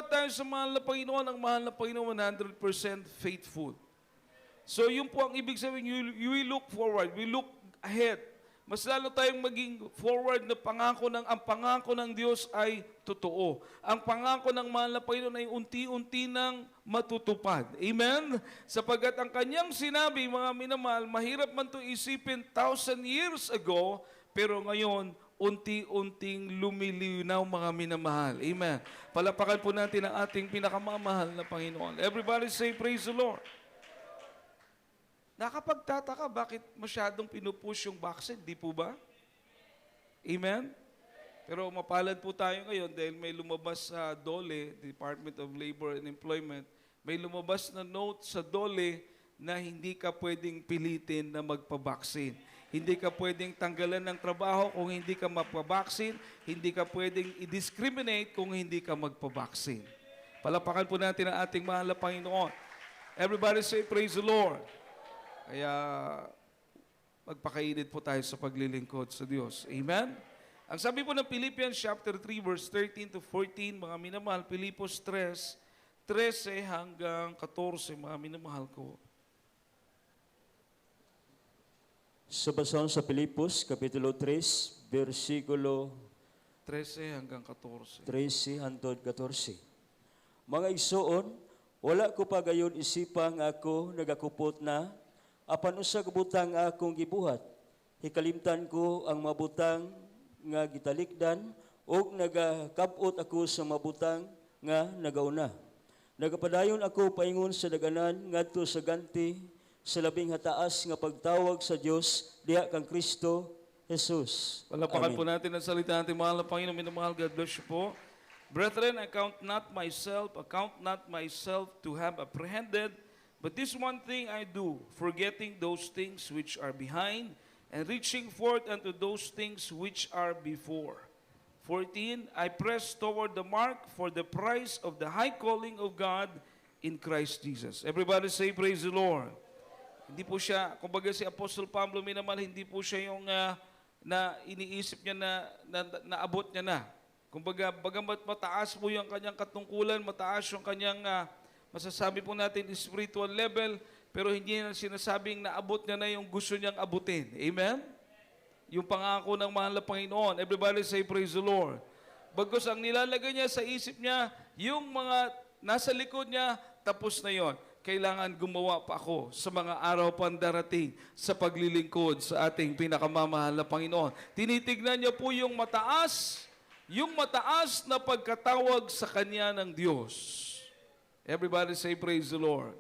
mananampalataya tayo sa mahal na Panginoon, ang mahal na Panginoon 100% faithful. So yun po ang ibig sabihin, you will look forward, we look ahead. Mas lalo tayong maging forward na ang pangako ng Diyos ay totoo. Ang pangako ng mahal na Panginoon ay unti-unti nang matutupad. Amen? Sapagkat ang kanyang sinabi, mga minamahal, mahirap man ito isipin 1,000 years ago, pero ngayon, unti-unting lumilinaw, mga minamahal. Amen? Palapakan po natin ang ating pinakamamahal na Panginoon. Everybody say, praise the Lord. Nakapagtataka, bakit masyadong pinupush yung vaccine? Di po ba? Amen? Pero mapalad po tayo ngayon dahil may lumabas sa DOLE, Department of Labor and Employment, may lumabas na note sa DOLE na hindi ka pwedeng pilitin na magpabaksin. Hindi ka pwedeng tanggalan ng trabaho kung hindi ka magpabaksin. Hindi ka pwedeng i-discriminate kung hindi ka magpabaksin. Palapakan po natin ang ating mahal na Panginoon. Everybody say, praise the Lord. Kaya magpakainit po tayo sa paglilingkod sa Diyos. Amen? Ang sabi po ng Philippians chapter 3 verse 13 to 14, mga minamahal, Filipos 3, 13 hanggang 14, mga minamahal ko. Sa basahon sa Filipos, Kapitulo 3, versikulo 13 hanggang 14. 13 hangtod 14. Mga igsoon, wala ko pa gayon isipang ako nagakupot na, apan usa ka butang akong gibuhat. Hikalimtan ko ang mabutang nga gitalikdan ug nagakabot ako sa mabutang nga nagauna. Nagapadayon ako paingon sa daganan ngadto sa ganti sa labing hataas nga pagtawag sa Dios diha kang Kristo Jesus. Palapakan po natin ang salita natin, mahal na Panginoon, minamahal, God bless you po. Brethren, account not myself to have apprehended, but this one thing I do, forgetting those things which are behind, and reaching forth unto those things which are before. 14, I press toward the mark for the prize of the high calling of God in Christ Jesus. Everybody say, praise the Lord. Hindi po siya, kumbaga si Apostle Pablo, minamal, hindi po siya yung na iniisip niya na naabot niya na. Kumbaga, bagamat mataas po yung kanyang katungkulan, mataas yung kanyang masasabi po natin spiritual level, pero hindi na sinasabing naabot niya na yung gusto niyang abutin. Amen? Yung pangako ng mahal na Panginoon. Everybody say, praise the Lord. Bagkus ang nilalagay niya sa isip niya, yung mga nasa likod niya, tapos na yon. Kailangan gumawa pa ako sa mga araw pang darating sa paglilingkod sa ating pinakamamahal na Panginoon. Tinitignan niya po yung mataas na pagkatawag sa Kanya ng Diyos. Everybody say, praise the Lord.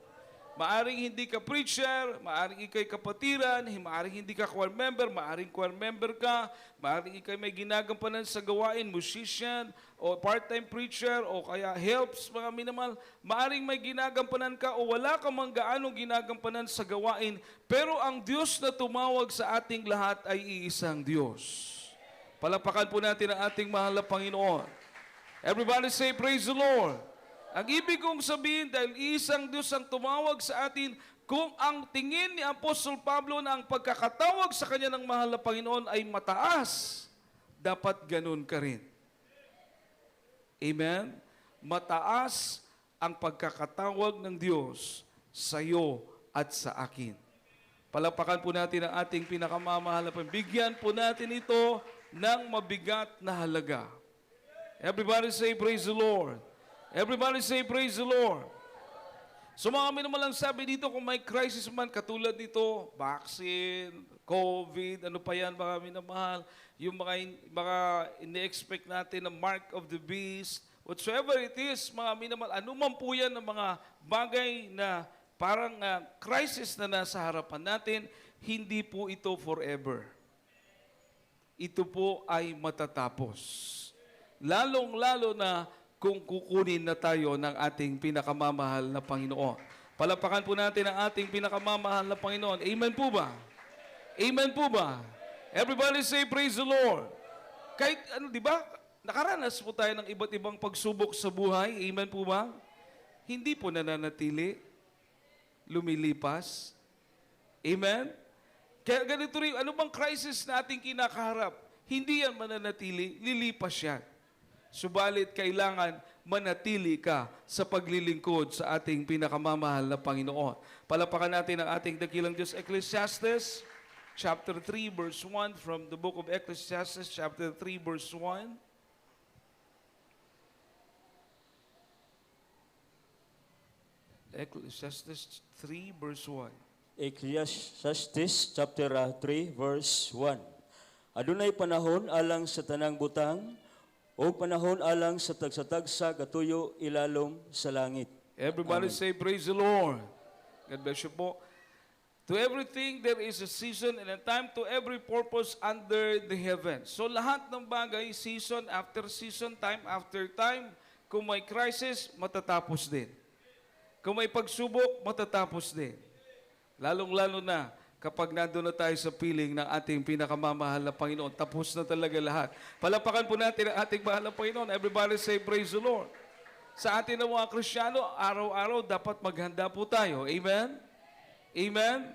Maaring hindi ka preacher, maaring ikay kapatiran, maaring hindi ka choir member, maaring choir member ka, maaring ikay may ginagampanan sa gawain, musician, o part-time preacher, o kaya helps, mga minamahal. Maaring may ginagampanan ka o wala ka mang gaanong ginagampanan sa gawain, pero ang Diyos na tumawag sa ating lahat ay iisang Diyos. Palapakan po natin ang ating mahal na Panginoon. Everybody say, praise the Lord. Ang ibig kong sabihin, dahil isang Diyos ang tumawag sa atin, kung ang tingin ni Apostol Pablo na ang pagkakatawag sa kanya ng mahal na Panginoon ay mataas, dapat ganun ka rin. Amen? Mataas ang pagkakatawag ng Diyos sa iyo at sa akin. Palapakan po natin ang ating pinakamamahal na Panginoon. Bigyan po natin ito ng mabigat na halaga. Everybody say, praise the Lord. Everybody say, praise the Lord. So mga minamalang sabi dito, kung may crisis man, katulad nito, vaccine, COVID, ano pa yan, mga minamahal, yung mga ini-expect natin na mark of the beast, whatsoever it is, mga minamahal, anuman po yan ng mga bagay na parang crisis na nasa harapan natin, hindi po ito forever. Ito po ay matatapos. Lalong-lalo na kung kukunin na tayo ng ating pinakamamahal na Panginoon. Palapakan po natin ang ating pinakamamahal na Panginoon. Amen po ba? Amen po ba? Everybody say, praise the Lord. Kahit, di ba, nakaranas po tayo ng iba't ibang pagsubok sa buhay. Amen po ba? Hindi po nananatili. Lumilipas. Amen? Kaya ganito rin, ano bang crisis na ating kinakaharap? Hindi yan mananatili, lilipas yan. Subalit kailangan manatili ka sa paglilingkod sa ating pinakamamahal na Panginoon. Palapakan natin ang ating dakilang Diyos. Ecclesiastes chapter 3 verse 1, from the book of Ecclesiastes chapter 3 verse 1. Ecclesiastes 3 verse 1. Ecclesiastes chapter 3 verse 1. Adunay panahon alang sa tanang butang, o panahon alang sa tagsatagsa katuyo ilalom sa langit. Everybody say, praise the Lord. God bless you po. To everything there is a season and a time to every purpose under the heaven. So lahat ng bagay, season after season, time after time. Kung may crisis, matatapos din. Kung may pagsubok, matatapos din. Lalong-lalo na kapag nandun na tayo sa piling ng ating pinakamamahal na Panginoon. Tapos na talaga lahat. Palapakan po natin ang ating mahal na Panginoon. Everybody say, praise the Lord. Sa ating na mga Kristiyano, araw-araw dapat maghanda po tayo. Amen? Amen?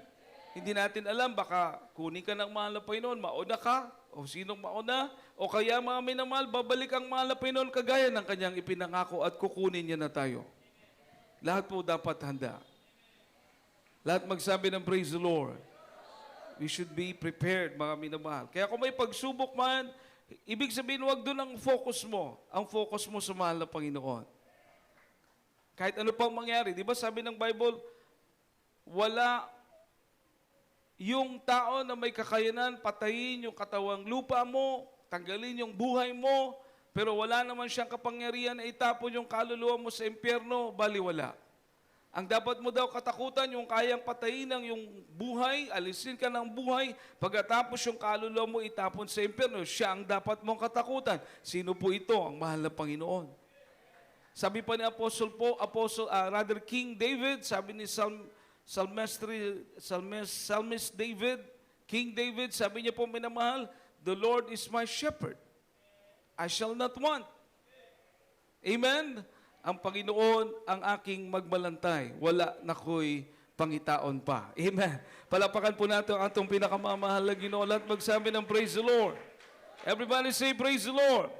Hindi natin alam, baka kunin ka ng mahal na Panginoon, mauna ka, o sinong mauna, o kaya mga minamahal, babalik ang mahal na Panginoon kagaya ng kanyang ipinangako at kukunin niya na tayo. Lahat po dapat handa. Lahat magsabi ng praise the Lord. We should be prepared, mga minamahal. Kaya kung may pagsubok man, ibig sabihin, huwag doon ang focus mo. Ang focus mo sa mahal na Panginoon. Kahit ano pang mangyari. Di ba sabi ng Bible, wala yung tao na may kakayanan, patayin yung katawang lupa mo, tanggalin yung buhay mo, pero wala naman siyang kapangyarihan na itapon yung kaluluwa mo sa impyerno, baliwala. Ang dapat mo daw katakutan, yung kayang patayin ng yung buhay, alisin ka ng buhay, pagkatapos yung kaluluwa mo itapon sa impyerno, siya ang dapat mong katakutan. Sino po ito? Ang mahal na Panginoon. Sabi pa ni King David, sabi ni Psalmist David, King David, sabi niya po, minamahal, the Lord is my shepherd. I shall not want. Amen? Ang Panginoon ang aking magbalantay. Wala na ko'y pangitaon pa. Amen. Palapakan po natin ang atong pinakamamahal na Ginoo. Lahat magsabi ng praise the Lord. Everybody say praise the Lord.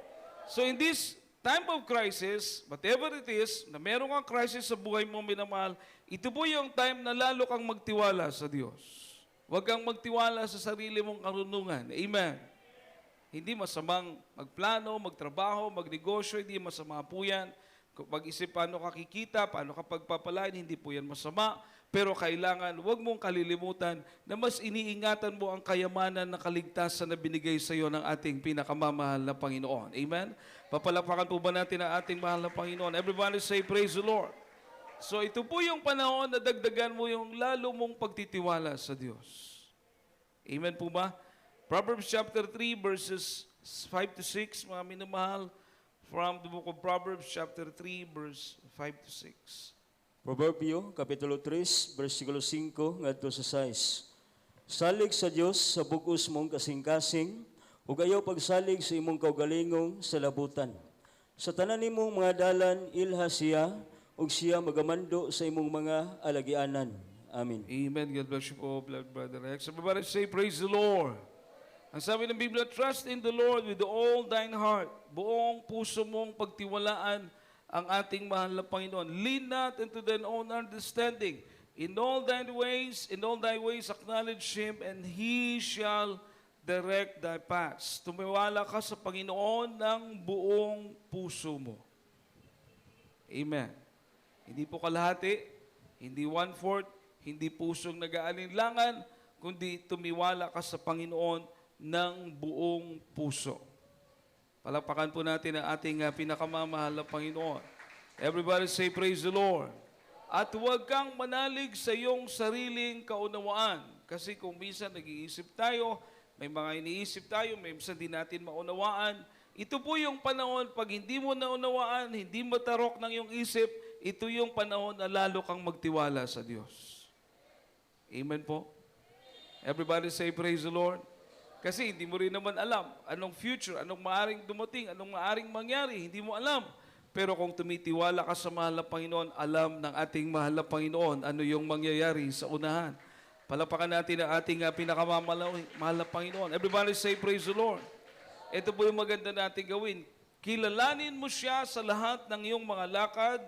So in this time of crisis, whatever it is, na meron kang crisis sa buhay mo, minamahal, ito po yung time na lalo kang magtiwala sa Diyos. Huwag kang magtiwala sa sarili mong karunungan. Amen. Hindi masamang magplano, magtrabaho, magnegosyo, hindi masama po yan. Mag-isip paano ka kikita, paano ka pagpapalain, hindi po yan masama. Pero kailangan, huwag mong kalilimutan na mas iniingatan mo ang kayamanan na kaligtasan na binigay sa iyo ng ating pinakamamahal na Panginoon. Amen? Papalapakan po ba natin ang ating mahal na Panginoon? Everybody say, praise the Lord. So ito po yung panahon na dagdagan mo yung lalo mong pagtitiwala sa Diyos. Amen po ba? Proverbs chapter 3 verses 5 to 6, mga minamahal, from the book of Proverbs chapter 3 verse 5 to 6. Proverbio, Kapitulo 3, versikulo 5, ngadto sa 6. Salig sa Dios sa bugos mong kasing-kasing, ug ayaw pagsalig sa imong kaugalingong sa labutan. Sa tanan nimong mga dalan, ilha siya, ug siya magamando sa imong mga alagianan. Amen. Amen. God bless you po, beloved brother Rex. Everybody say, praise the Lord. Ang sabi ng Biblia, trust in the Lord with all thine heart. Buong puso mong pagtiwalaan ang ating mahal na Panginoon. Lean not into thine own understanding. In all thy ways acknowledge Him, and He shall direct thy paths. Tumiwala ka sa Panginoon ng buong puso mo. Amen. Hindi po kalahati, hindi 1/4, hindi pusong nag-aalinlangan, kundi tumiwala ka sa Panginoon ng buong puso. Palapakan po natin ang ating pinakamamahal na Panginoon. Everybody say, praise the Lord. At huwag kang manalig sa iyong sariling kaunawaan. Kasi kung minsan nag-iisip tayo, may mga iniisip tayo, may minsan di natin maunawaan. Ito po yung panahon, pag hindi mo naunawaan, hindi matarok ng iyong isip, ito yung panahon na lalo kang magtiwala sa Diyos. Amen po? Everybody say, praise the Lord. Kasi hindi mo rin naman alam anong future, anong maaring dumating, anong maaring mangyari, hindi mo alam. Pero kung tumitiwala ka sa mahal na Panginoon, alam ng ating mahal na Panginoon ano yung mangyayari sa unahan. Palapakan natin ang ating pinakamamahal na Panginoon. Everybody say, praise the Lord. Ito po yung maganda natin gawin. Kilalanin mo siya sa lahat ng iyong mga lakad.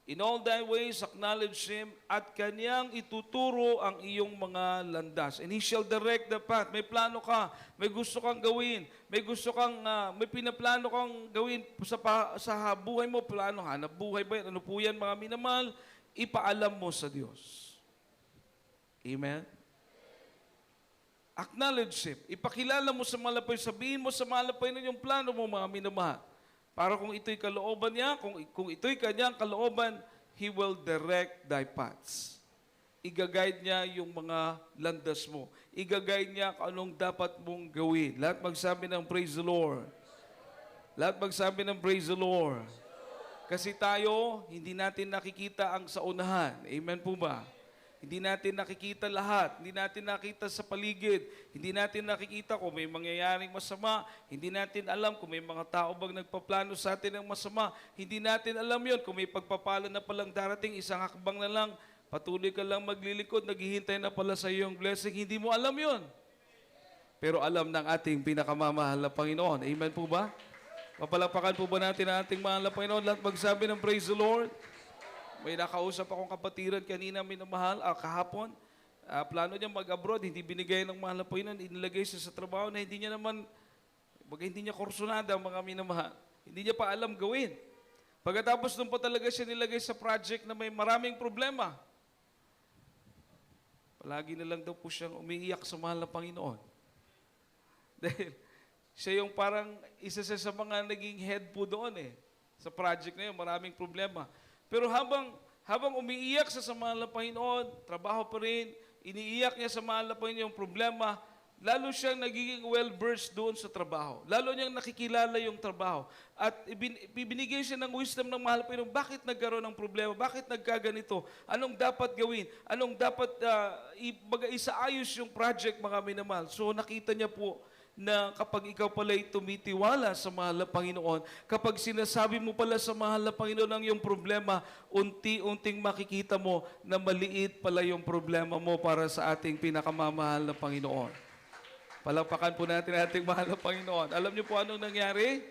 In all thy ways, acknowledge Him, at Kanyang ituturo ang iyong mga landas. And He shall direct the path. May plano ka, may gusto kang gawin, may pinaplano kang gawin sa buhay mo, plano, hanap buhay ba yan? Ano po yan, mga minamahal? Ipaalam mo sa Diyos. Amen? Acknowledge Him. Ipakilala mo sa malapay, sabihin mo sa malapay na yung plano mo, mga minamahal. Para kung ito'y kalooban niya, kung ito'y kanyang kalooban, He will direct thy paths. Iga-guide niya yung mga landas mo. Iga-guide niya kung anong dapat mong gawin. Lahat magsabi ng praise the Lord. Lahat magsabi ng praise the Lord. Kasi tayo, hindi natin nakikita ang sa unahan. Amen po ba? Hindi natin nakikita lahat. Hindi natin nakita sa paligid. Hindi natin nakikita kung may mangyayaring masama. Hindi natin alam kung may mga tao bang nagpaplano sa atin ng masama. Hindi natin alam yon kung may pagpapala na palang darating, isang hakbang na lang, patuloy ka lang maglilikod, naghihintay na pala sa iyong blessing. Hindi mo alam yon. Pero alam ng ating pinakamamahal na Panginoon. Amen po ba? Papalapakan po ba natin ang ating mahal na Panginoon? Lahat magsabi ng praise the Lord. May nakausap akong kapatiran kanina, minamahal, kahapon. Plano niya mag-abroad, hindi binigay ng mahal na Panginoon, inilagay siya sa trabaho na hindi niya naman, hindi niya kursunada, mga minamahal. Hindi niya pa alam gawin. Pagkatapos doon pa talaga siya nilagay sa project na may maraming problema. Palagi na lang daw po siyang umiiyak sa mahal na Panginoon. Dahil siya yung parang isa sa mga naging head po doon sa project na yun, maraming problema. Pero habang umiiyak sa mahal na Panginoon, trabaho pa rin, iniiyak niya sa mahal na Panginoon yung problema, lalo siyang nagiging well-versed doon sa trabaho. Lalo niyang nakikilala yung trabaho. At ibinigay siya ng wisdom ng mahal na Panginoon, bakit nagkaroon ng problema? Bakit nagkaganito? Anong dapat gawin? Anong dapat isaayos yung project, mga minamahal? So nakita niya po na kapag ikaw pala'y tumitiwala sa mahal na Panginoon, kapag sinasabi mo pala sa mahal na Panginoon ang iyong problema, unti-unting makikita mo na maliit pala yung problema mo para sa ating pinakamamahal na Panginoon. Palakpakan po natin ating mahal na Panginoon. Alam niyo po anong nangyari?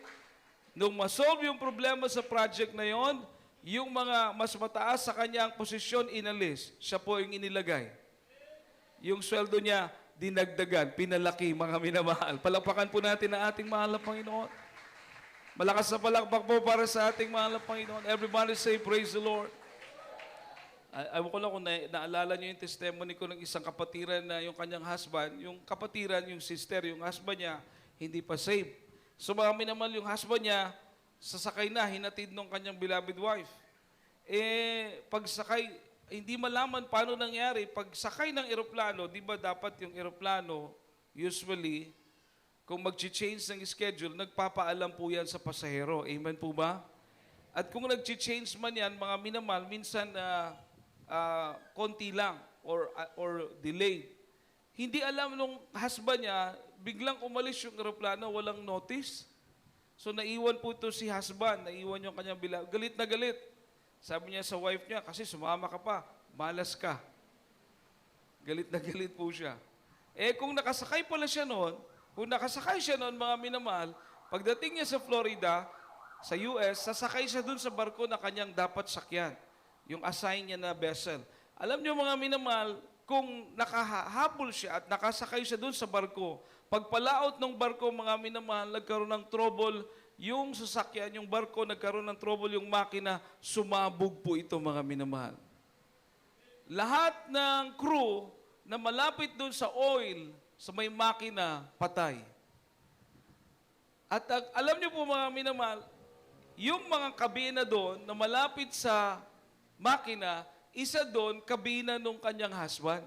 Nung masolve yung problema sa project na yon, yung mga mas mataas sa kanya ang posisyon inalis, siya po yung inilagay. Yung sweldo niya, dinagdagan, pinalaki, mga minamahal. Palakpakan po natin ang ating mahal na Panginoon. Malakas na palakpak po para sa ating mahal na Panginoon. Everybody say, praise the Lord. Ayaw ko lang kung naalala niyo yung testimony ko ng isang kapatiran na yung kanyang husband, yung kapatiran, yung sister, yung husband niya, hindi pa saved. So mga minamahal, yung husband niya, sasakay na, hinatid ng kanyang beloved wife. Pagsakay, hindi malaman paano nangyari. Pag sakay ng eroplano, di ba dapat yung eroplano, usually, kung mag-change ng schedule, nagpapaalam po yan sa pasahero. Amen po ba? At kung nag-change man yan, mga minamahal, minsan konti lang or delayed. Hindi alam nung husband niya, biglang umalis yung eroplano, walang notice. So naiwan po ito si husband, naiwan yung kanyang bilang. Galit na galit. Sabi niya sa wife niya, kasi sumama ka pa, malas ka. Galit na galit po siya. Kung nakasakay pala siya noon, mga minamahal, pagdating niya sa Florida, sa US, sasakay siya dun sa barko na kanyang dapat sakyan. Yung assign niya na vessel. Alam niyo mga minamahal, kung nakahabol siya at nakasakay siya dun sa barko, pagpalaot ng barko, mga minamahal, nagkaroon ng trouble, yung sasakyan, yung barko, nagkaroon ng trouble, yung makina, sumabog po ito, mga minamahal. Lahat ng crew na malapit doon sa oil, sa may makina, patay. At alam niyo po, mga minamahal, yung mga kabina doon na malapit sa makina, isa doon, kabina nung kanyang husband,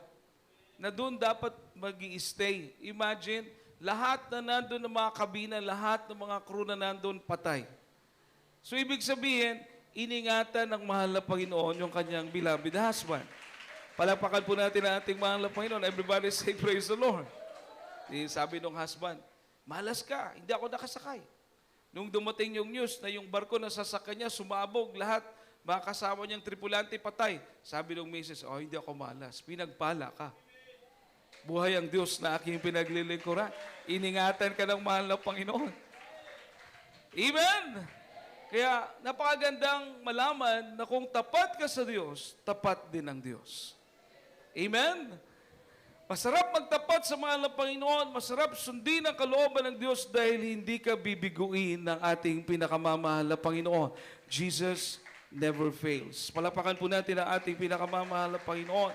na doon dapat mag-i-stay. Imagine, lahat na nandun ng mga kabina, lahat ng mga crew na nandun, patay. So, ibig sabihin, iningatan ng mahal na Panginoon yung kanyang beloved husband. Palakpakan po natin ang ating mahal na Panginoon. Everybody say, praise the Lord. Sabi ng husband, malas ka, hindi ako nakasakay. Nung dumating yung news na yung barko na sasakyan niya, sumabog, lahat, mga kasama niyang tripulante, patay. Sabi ng misis, hindi ako malas, pinagpala ka. Buhay ang Diyos na aking pinaglilingkuran. Iningatan ka ng mahal na Panginoon. Amen? Kaya napakagandang malaman na kung tapat ka sa Diyos, tapat din ang Diyos. Amen? Masarap magtapat sa mahal na Panginoon, masarap sundin ang kalooban ng Diyos dahil hindi ka bibiguin ng ating pinakamamahal na Panginoon. Jesus never fails. Palapakan po natin ang ating pinakamamahal na Panginoon.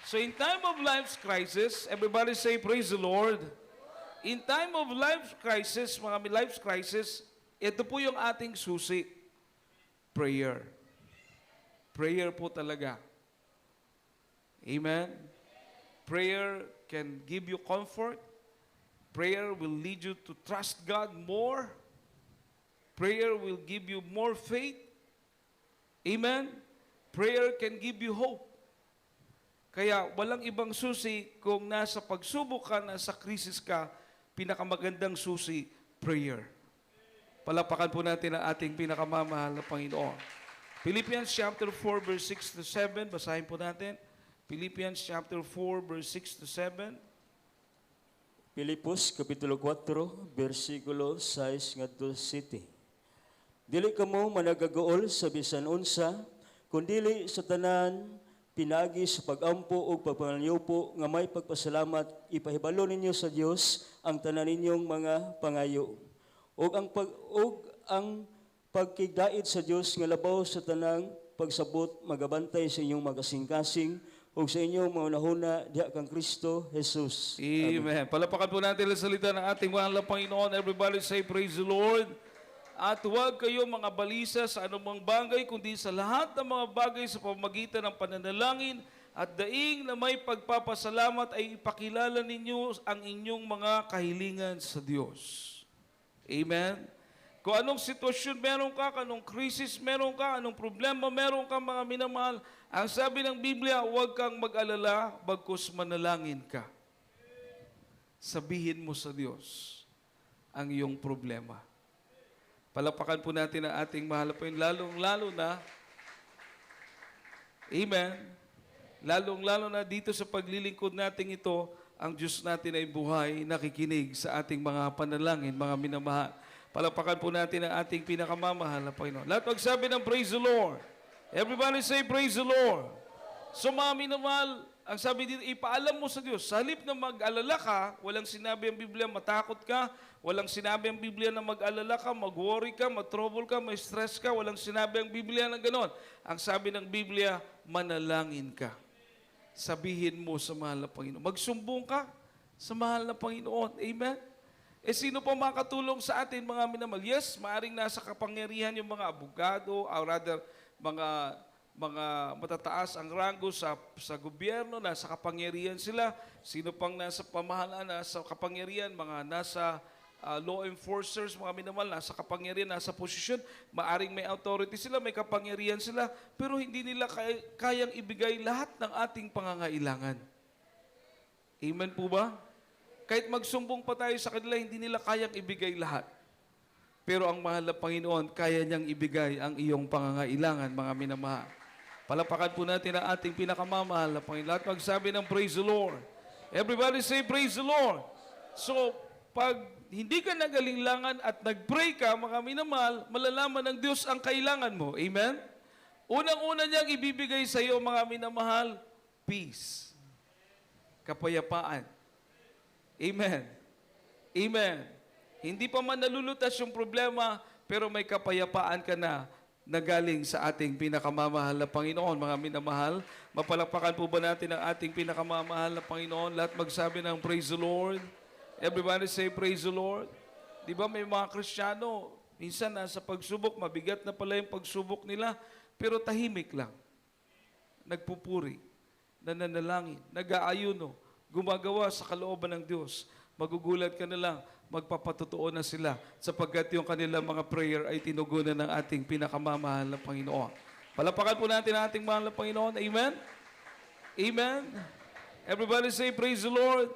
So in time of life's crisis, everybody say, praise the Lord. In time of life's crisis, mga life's crisis, ito po yung ating susi. Prayer. Prayer po talaga. Amen? Prayer can give you comfort. Prayer will lead you to trust God more. Prayer will give you more faith. Amen? Prayer can give you hope. Kaya walang ibang susi kung nasa pagsubok ka, nasa krisis ka, pinakamagandang susi, prayer. Palapakan po natin ang ating pinakamamahal na Panginoon. Philippians chapter 4 verse 6 to 7, basahin po natin. Philippians chapter 4 verse 6 to 7. Pilipos kapitulo 4 bersikulo 6 ngadto 7. Dili kamo managagool sa bisan unsa kundili sa tanan pinagi sa pagampo ug pagpangayopo nga may pagpasalamat ipahibalo ninyo sa Dios ang tanan ninyong mga pangayo ug ang pagkigdait sa Dios nga labaw sa tanang pagsabot magabantay sa inyong magasing-kasing ug sa inyong maunahuna diha kang Kristo Jesus. Amen. Palapakan po natin ang salita ng ating mahal na Panginoon. Everybody say, praise the Lord. At huwag kayo mga balisa sa anumang bagay, kundi sa lahat ng mga bagay sa pamamagitan ng pananalangin at daing na may pagpapasalamat ay ipakilala ninyo ang inyong mga kahilingan sa Diyos. Amen. Kung anong sitwasyon meron ka, anong krisis meron ka, anong problema meron ka, mga minamahal, ang sabi ng Biblia, huwag kang mag-alala, bagkus manalangin ka. Sabihin mo sa Diyos ang iyong problema. Palapakan po natin ang ating mahal na Panginoon, lalong-lalo na, amen, lalong-lalo na dito sa paglilingkod natin ito, ang Diyos natin ay buhay, nakikinig sa ating mga panalangin, mga minamahal. Palapakan po natin ang ating pinakamamahal na Panginoon. Lahat magsabi ng praise the Lord. Everybody say praise the Lord. So mga minamahal, ang sabi dito, ipaalam mo sa Diyos. Sa halip na mag-alala ka, walang sinabi ang Biblia, matakot ka. Walang sinabi ang Biblia na mag-alala ka, mag-worry ka, mag-trouble ka, may stress ka. Walang sinabi ang Biblia na ganon. Ang sabi ng Biblia, manalangin ka. Sabihin mo sa mahal na Panginoon. Magsumbong ka sa mahal na Panginoon. Amen? Sino pa makatulong sa atin, mga minamahal? Yes, maaring nasa kapangyarihan yung mga abogado, or rather, mga matataas ang ranggo sa gobyerno, nasa kapangyarihan sila. Sino pang nasa pamahalaan, nasa kapangyarihan, mga nasa law enforcers, mga minamahal, nasa kapangyarihan, nasa posisyon. Maaring may authority sila, may kapangyarihan sila, pero hindi nila kayang ibigay lahat ng ating pangangailangan. Amen po ba? Kahit magsumbong pa tayo sa kanila, hindi nila kayang ibigay lahat. Pero ang mahal na Panginoon, kaya niyang ibigay ang iyong pangangailangan, mga minamahal. Palapakan po natin ang ating pinakamamahal na Panginoon. Lahat magsabi ng praise the Lord. Everybody say praise the Lord. So, pag hindi ka nagalinlangan at nag-pray ka, mga minamahal, malalaman ng Diyos ang kailangan mo. Amen? Unang-una niyang ibibigay sa iyo, mga minamahal, peace. Kapayapaan. Amen. Amen. Hindi pa man nalulutas yung problema, pero may kapayapaan ka na galing sa ating pinakamamahal na Panginoon. Mga minamahal, mapalakpakan po ba natin ang ating pinakamamahal na Panginoon? Lahat magsabi ng praise the Lord. Everybody say praise the Lord. Di ba may mga Kristiyano, minsan nasa pagsubok, mabigat na pala yung pagsubok nila, pero tahimik lang. Nagpupuri, nananalangin, nag-aayuno, gumagawa sa kalooban ng Diyos. Magugulat ka na lang, magpapatotoo na sila sapagkat yung kanilang mga prayer ay tinugunan ng ating pinakamamahal na Panginoon. Palapakan po natin ang ating mahal na Panginoon. Amen? Amen? Everybody say, praise the Lord.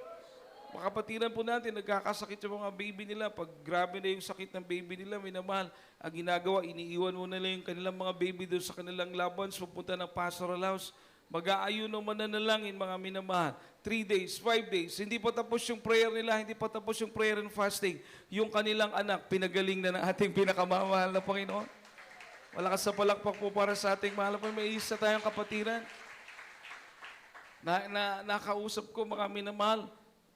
Makapatiran po natin, nagkakasakit yung mga baby nila. Pag grabe na yung sakit ng baby nila, minamahal, ang ginagawa, iniiwan mo nila yung kanilang mga baby doon sa kanilang loved ones, pupunta ng pastoral house. Mag-aayuno mananalangin, mga minamahal. 3 days, 5 days. Hindi pa tapos yung prayer nila, hindi pa tapos yung prayer and fasting. Yung kanilang anak, pinagaling na ng ating pinakamamahal na Panginoon. Malakas sa palakpak po para sa ating mahal na may isa tayong kapatiran. Nakausap ko, mga minamahal,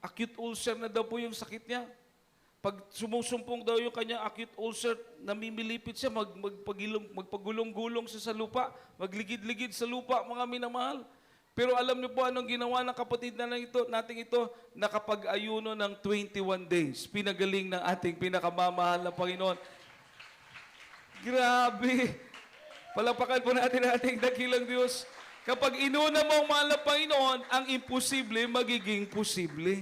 acute ulcer na daw po yung sakit niya. Pag sumusumpong daw yung kanya acute ulcer, namimilipit siya, magpagulong-gulong siya sa lupa, magligid-ligid sa lupa, mga minamahal. Pero alam niyo po anong ginawa ng kapatid nating ito? Nakapag-ayuno ng 21 days. Pinagaling ng ating pinakamamahal na Panginoon. Grabe! Palapakan po natin ang ating dakilang Diyos. Kapag inuna mo ang mahal na Panginoon, ang imposible magiging posible.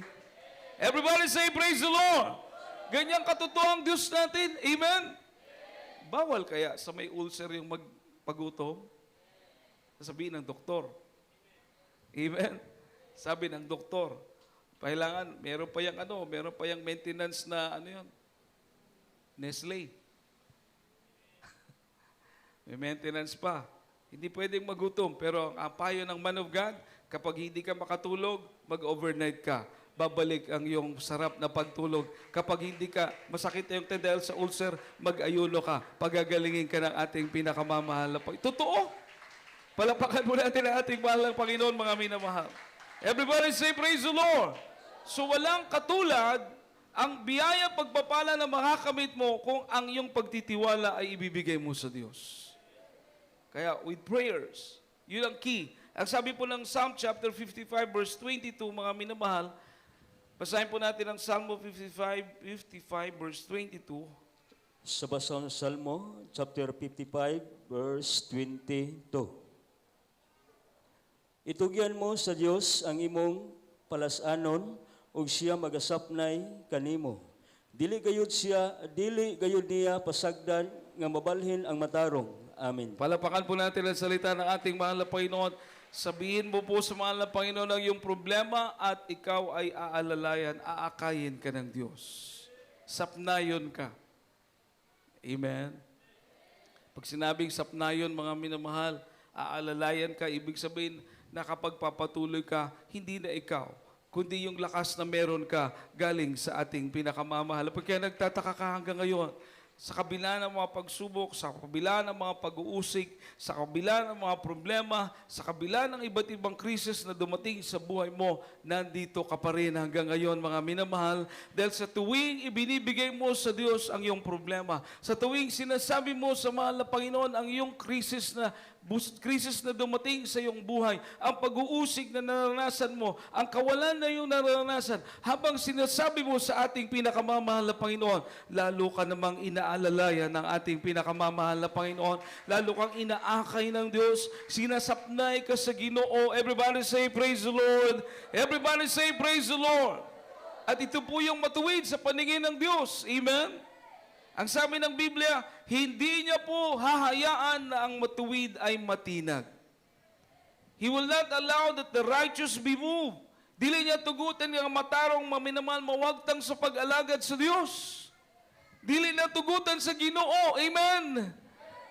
Everybody say, praise the Lord! Ganyang katotoang Diyos natin. Amen? Bawal kaya sa may ulcer yung magpagutom? Sasabihin ng doktor. Amen? Sabi ng doktor, kailangan, meron pa yung maintenance na, Nestle. May maintenance pa. Hindi pwedeng magutom, pero ang payo ng man of God, kapag hindi ka makatulog, mag-overnight ka. Babalik ang iyong sarap na pagtulog. Kapag hindi ka, masakit yung dahil sa ulcer, mag-ayuno ka. Pagagalingin ka ng ating pinakamamahal na Panginoon. Totoo! Palapakan mo natin ang ating mahal ng Panginoon, mga minamahal. Everybody say, praise the Lord! So walang katulad ang biyaya pagpapala na makakamit mo kung ang iyong pagtitiwala ay ibibigay mo sa Diyos. Kaya with prayers, yun ang key. Ang sabi po ng Psalm chapter 55 verse 22, mga minamahal, basahin po natin ang Psalm 55 verse 22. Sa basang Salmo, chapter 55, verse 22. Itugyan mo sa Dios ang imong palasanon, ug siya magasapnay kanimo. Dili gayud niya pasagdan nga mabalhin ang matarong. Amen. Palapakan po natin ang salita ng ating mahal na Panginoon. Sabihin mo po sa mahal na Panginoon ang iyong problema at ikaw ay aalalayan, aakayin ka ng Diyos. Sapnayon ka. Amen. Pag sinabing sapnayon, mga minamahal, aalalayan ka, ibig sabihin na kapag papatuloy ka, hindi na ikaw, kundi yung lakas na meron ka galing sa ating pinakamamahal. Kaya nagtataka ka hanggang ngayon, sa kabila ng mga pagsubok, sa kabila ng mga pag-uusig, sa kabila ng mga problema, sa kabila ng iba't ibang krisis na dumating sa buhay mo, nandito ka pa rin hanggang ngayon, mga minamahal. Dahil sa tuwing ibinibigay mo sa Diyos ang iyong problema, sa tuwing sinasabi mo sa mahal na Panginoon ang iyong krisis na dumating sa iyong buhay, ang pag-uusig na naranasan mo, ang kawalan na iyong naranasan, habang sinasabi mo sa ating pinakamamahal na Panginoon, lalo ka namang inaalalayan ng ating pinakamamahal na Panginoon, lalo kang inaakay ng Diyos, sinasapnay ka sa Ginoo. Everybody say, praise the Lord. Everybody say, praise the Lord. At ito po yung matuwid sa paningin ng Diyos. Amen? Ang sabi ng Biblia, hindi niya po hahayaan na ang matuwid ay matinag. He will not allow that the righteous be moved. Dili niya tugutan ang matarong maminamahal mawagtang sa pag-alagad sa Diyos. Dili na tugutan sa Ginoo. Amen.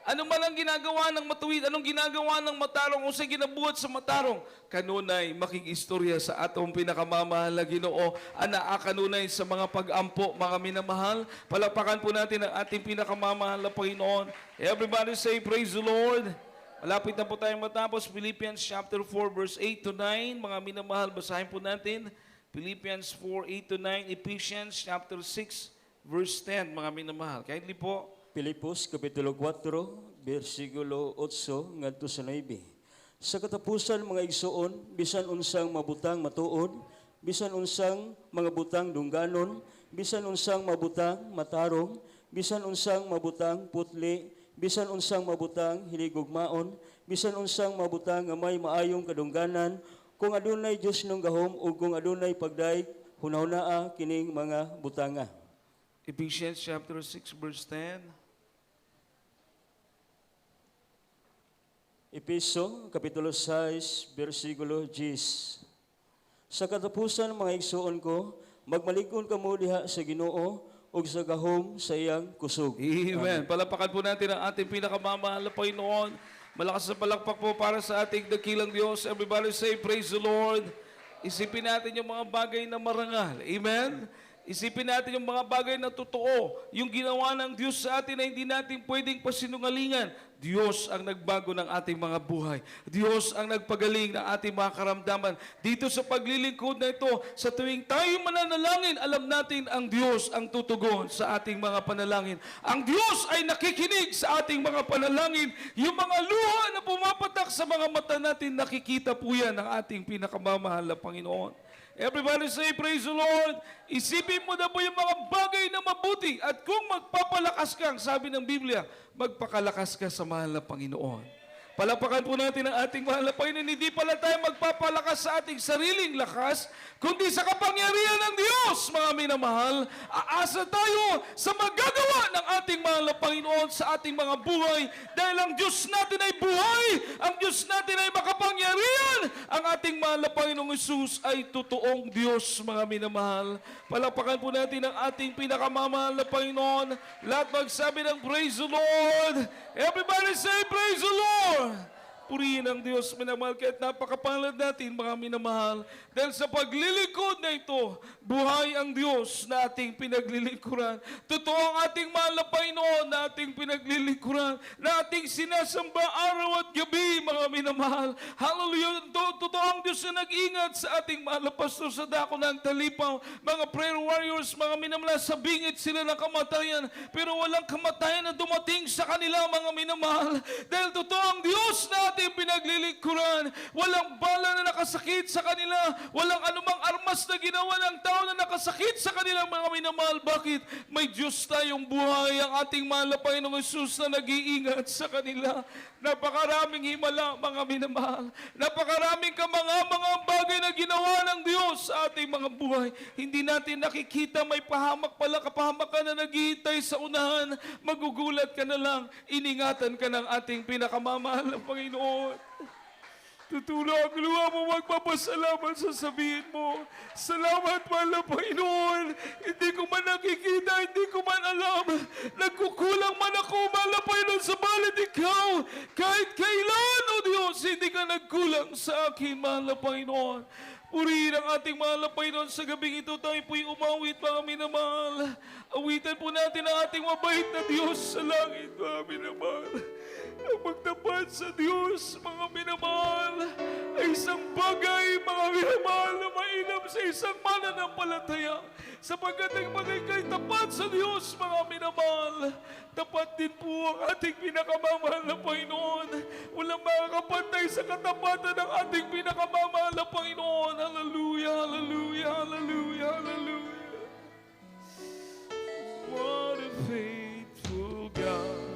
Ano man ang ginagawa ng matuwid, anong ginagawa ng matarong o sa ginabuhat sa matarong, kanunay makigistorya sa atong pinakamamahal na Ginoo, anaa kanunay sa mga pag-ampo, mga minamahal. Palapakan po natin ang ating pinakamamahal na Panginoon. Everybody say, praise the Lord. Malapit na po tayong matapos. Philippians chapter 4 verse 8 to 9. Mga minamahal, basahin po natin. Philippians 4, 8 to 9. Ephesians chapter 6 verse 10. Mga minamahal. Kindly po. Pilipos, Kapitulo 4, versikulo 8, ngadto sa 9. Sa katapusan, mga igsoon, bisan unsang mabutang matuod, bisan unsang mga butang dungganon, bisan unsang mabutang matarong, bisan unsang mabutang putli, bisan unsang mabutang hiligugmaon, bisan unsang mabutang nga may maayong kadungganan, kung adunay Dios nung gahom o kung adunay pagdaig, hunahunaa kining mga butanga. Ephesians chapter 6 verse 10. Epeso, Kapitulo 6, versikulo 10. Sa katapusan, mga igsoon ko, magmalig-on kamo diha sa Ginoo ug sa gahom sa iyang kusog. Amen. Palapakan po natin ang ating pinakamamahal na Panginoon. Malakas na palakpak po para sa ating dakilang Diyos. Everybody say, praise the Lord. Isipin natin yung mga bagay na marangal. Amen? Isipin natin yung mga bagay na totoo. Yung ginawa ng Diyos sa atin na hindi natin pwedeng pasinungalingan. Diyos ang nagbago ng ating mga buhay. Diyos ang nagpagaling ng ating mga karamdaman. Dito sa paglilingkod na ito, sa tuwing tayo mananalangin, alam natin ang Diyos ang tutugon sa ating mga panalangin. Ang Diyos ay nakikinig sa ating mga panalangin. Yung mga luha na pumapatak sa mga mata natin, nakikita po yan ng ating pinakamamahal na Panginoon. Everybody say, praise the Lord. Isipin mo na po yung mga bagay na mabuti. At kung magpapalakas kang, sabi ng Biblia, magpakalakas ka sa mahal na Panginoon. Palapakan po natin ang ating mahal na Panginoon. Hindi pala tayo magpapalakas sa ating sariling lakas, kundi sa kapangyarihan ng Diyos, mga minamahal. Aasa tayo sa magagawa ng ating mahal na Panginoon sa ating mga buhay. Dahil ang Diyos natin ay buhay, ang Diyos natin ay makapangyarihan. Ang ating mahal na Panginoong Hesus ay totoong Diyos, mga minamahal. Palapakan po natin ang ating pinakamamahal na Panginoon. Lahat magsabi ng praise the Lord. Everybody say praise the Lord. Purihin ang Diyos, minamahal, kahit napakapangalad natin, mga minamahal. Dahil sa paglilingkod na ito, buhay ang Diyos na ating pinaglilingkuran. Totoo ang ating mahal na Panginoon na ating pinaglilingkuran, na ating sinasamba araw at gabi, mga minamahal. Hallelujah! Totoo ang Diyos na nag-ingat sa ating mahal na pastor sa dako ng Talipaw. Mga prayer warriors, mga minamahal, sa bingit sila ng kamatayan, pero walang kamatayan na dumating sa kanila, mga minamahal. Dahil totoo ang Diyos na ating pinaglilingkuran. Walang bala na nakasakit sa kanila. Walang anumang armas na ginawa ng tao na nakasakit sa kanila, mga minamahal. Bakit? May Diyos tayong buhay, ang ating mahal na Panginoong Hesus na nag-iingat sa kanila. Napakaraming himala, mga minamahal. Napakaraming mga bagay na ginawa ng Diyos sa ating mga buhay. Hindi natin nakikita, may pahamak pala, kapahamakan na naghihintay sa unahan. Magugulat ka na lang. Iningatan ka ng ating pinakamamahal na Panginoon. Tutulong ang luha mo, magpapasalamat, sasabihin mo, salamat, mahal na Panginoon. Hindi ko man nakikita, hindi ko man alam. Nagkukulang man ako, mahal na Panginoon, sabalit ikaw, kahit kailan, O Diyos, hindi ka nagkulang sa akin, mahal na Panginoon. Purihin ang ating mahal na Panginoon. Sa gabing ito tayo po'y umawit, mga minamahal. Awitan po natin ang ating mabait na Diyos sa langit, mga minamahal. Ang magtapat sa Diyos, mga minamahal, ay isang bagay, mga minamahal, na mainam sa isang mananampalataya. Sapagkat ang magiging tapat sa Diyos, mga minamahal, tapat din po ang ating pinakamamahal na Panginoon. Walang makakapantay sa katapatan ng ating pinakamamahal na Panginoon. Hallelujah, hallelujah, hallelujah, hallelujah. What a faithful God.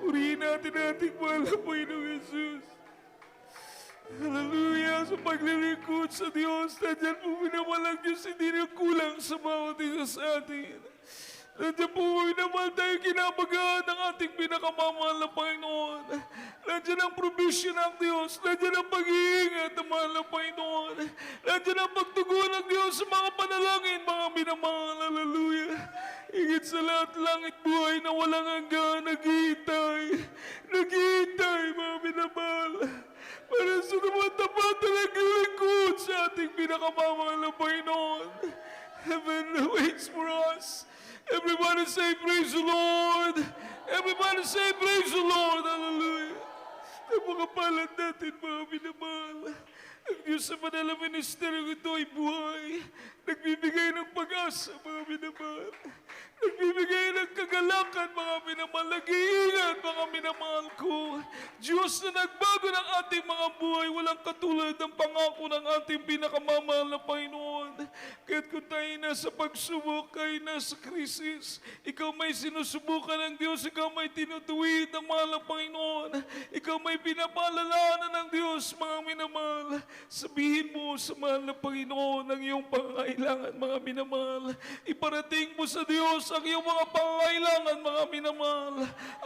Purihin natin ating mahal na Panginoong Jesus. Hallelujah! Sa paglilingkod sa Diyos, nandiyan po minamalang Diyos, hindi na kulang sa bawat isa sa atin. Nandiyan po minamahal tayo kinabagahan ng ating pinakamamahal na Panginoon. Nandiyan ang provision ng Diyos. Nandiyan ang pag-iingat ng mahal na Panginoon. Nandiyan ang pagtugon ng Diyos sa mga panalangin, mga minamahal. Hallelujah! Higit sa lahat, langit buhay na walang hanggan, naghihintay. Naghihintay, mga minamahal. Para sa naman tapat na naglilingkod sa ating pinakamamahal na Panginoon. Heaven waits for us. Everybody say, praise the Lord. Everybody say, praise the Lord. Hallelujah. Napakapalad natin, mga minamahal. Ang Diyos sa Banal na Ministeryo ito ay buhay. Nagbibigay ng pag-asa, mga minamahal. Nagbibigay ng kagalakan, mga minamahal. Nag-iingat, mga minamahal ko. Diyos na nagbago ng ating mga buhay, walang katulad ng pangako ng ating pinakamamahal na Panginoon. Kaya't kung tayo nasa pagsubok, kayo nasa krisis, ikaw may sinusubukan ng Diyos, ikaw may tinutuwid ng mahal na Panginoon, ikaw may pinapaalalahanan ng Diyos, mga minamahal. Sabihin mo sa mahal na Panginoon ang iyong pangailangan, mga minamahal. Iparating mo sa Diyos ang iyong mga pangailangan, mga minamahal.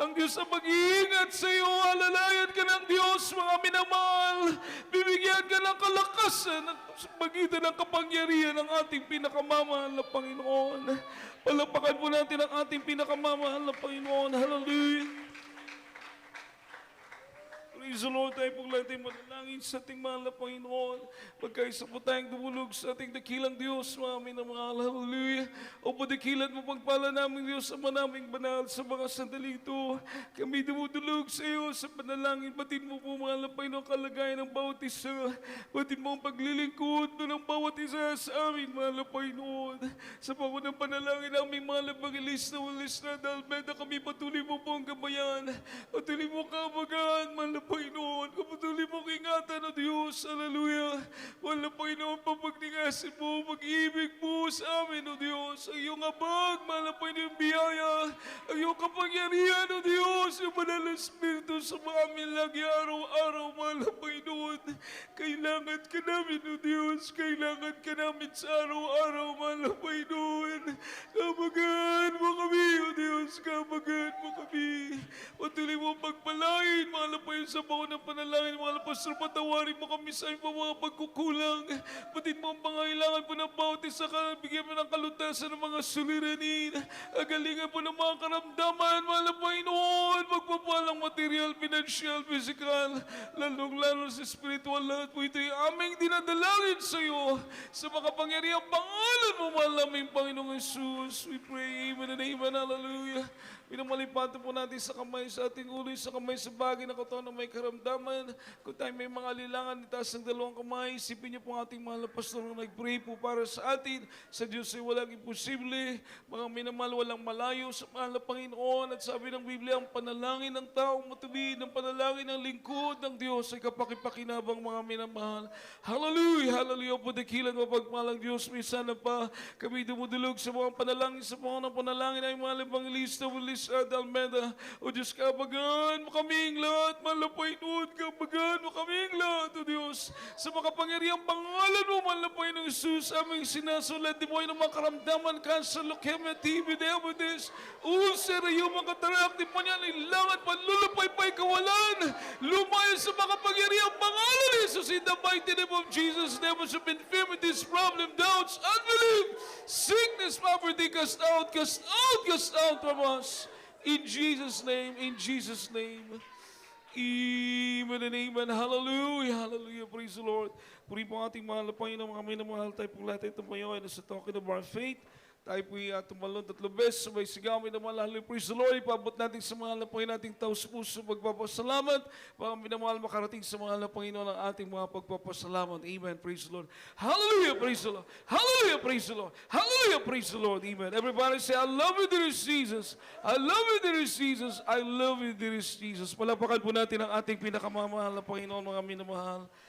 Ang Diyos ang mag-iingat sa iyo, alalayan ka ng Diyos, mga minamahal. Bibigyan ka ng kalakasan sa pagitan ng kapangyarihan ng ating pinakamamahal na Panginoon. Palapakan po natin ang ating pinakamamahal na Panginoon. Hallelujah. Praise the Lord, tayo po lang tayong manalangin sa ating mahal na Panginoon. Pagkaisa po tayong dumulog sa ating dakilang Diyos, mga minamahal. Hallelujah. O padikilan mo pagpala namin Diyos sa manaming banal sa mga sandali ito. Kami dumudulog sa iyo sa panalangin. Batid mo po mahal na Panginoon kalagayan ng bawat isa. Batid mo ang paglilingkod mo ng bawat isa sa amin, mahal na Panginoon. Sa pako ng panalangin namin, mahal na Pangilis na Dalmeda, kami patuloy mo po ang gabayan. Patuloy mo kabagaan, mahal na Panginoon, kapatuloy mong ingatan, O Diyos, hallelujah. Wala, Panginoon, papagningasin mo, pag-ibig mo sa amin, O Diyos. Ang iyong abag, mahal na Panginoon, biyaya. Ang iyong kapangyarihan, O Diyos, yung banal na Espiritu sa mga amin lagi araw-araw, mahal na Panginoon. Kailangan ka namin, O Diyos. Kailangan ka namin sa araw-araw, mahal na Panginoon. Kabagaan mo kami, O Diyos. Kabagaan mo kami. Patuloy mo pagpalain, mahal na Panginoon, sa baon ng panalangin, mga Pastor, patawarin mo kami sa iyong mga pagkukulang. Batid mo ang pangailangan po ng bawat isa ka, bigyan mo ng kalutasan ng mga suliranin. Agalingan po ng mga karamdaman, mahal na Panginoon, magpapalang material, financial, physical, lalong-lalo sa spiritual, lahat po ito ay aming dinadalangin sa iyo. Sa makapangyariang pangalan mo, mahal naming Panginoong Jesus. We pray, amen and amen, hallelujah. Pinamalipatan po natin sa kamay sa ating ulo, sa kamay sa bagay na katawan na may karamdaman. Kung tayo may mga alilangan, itaas ng dalawang kamay, isipin niyo po ang ating mahal na pastor na nag-pray po para sa atin. Sa Diyos ay walang imposible. Mga minamahal, walang malayo sa mahal na Panginoon. At sabi ng Biblia, ang panalangin ng taong matuwid, ang panalangin ng lingkod ng Diyos ay kapakipakinabang, mga minamahal. Hallelujah! Hallelujah! Po dakilan mo pagmalang Diyos, may sana pa kami dumudulog sa mga panalangin, sa mga panalangin ay mahal Evangelista Willis Dalmeda. O Diyos, kabagaan mo kaming lahat, mahal na Panginoon, kabagaan mo kaming lahat, O Diyos. Sa makapangyariang pangalan mo, mahal na Panginoon Jesus, aming sinasulat, di mo ay ng mga karamdaman, cancer, leukemia, TB, diabetes, ulcer, yung mga katarak, di mo niya nilangan, panlulupay-pay, kawalan, lumayo sa makapangyariang pangalan ni Jesus, in the mighty name of Jesus, devils of infirmities, problem, doubts, unbelief, sickness, poverty, cast out from us. In Jesus' name, in Jesus' name. Amen and amen. Hallelujah, hallelujah. Praise the Lord. Puri po ating mahal na Panginoon, mga minamahal tayo po lahat ito po yun. Sa token of our faith, tayo po tumalon 3 beses, sabay sigaw, minamahal, hallelujah. Praise the Lord. Ipabot natin sa mahal na Panginoon ating taus-puso pagpapasalamat. Mga minamahal, makarating sa mahal na Panginoon ang ating mga pagpapasalamat. Amen. Praise the Lord. Hallelujah. Praise the Lord. Hallelujah. Praise the Lord. Hallelujah. Praise the Lord. Amen. Everybody say, I love you, dear Jesus. I love you, dear Jesus. I love you, dear Jesus. Palapakan po natin ang ating pinakamamahal na Panginoon, mga minamahal.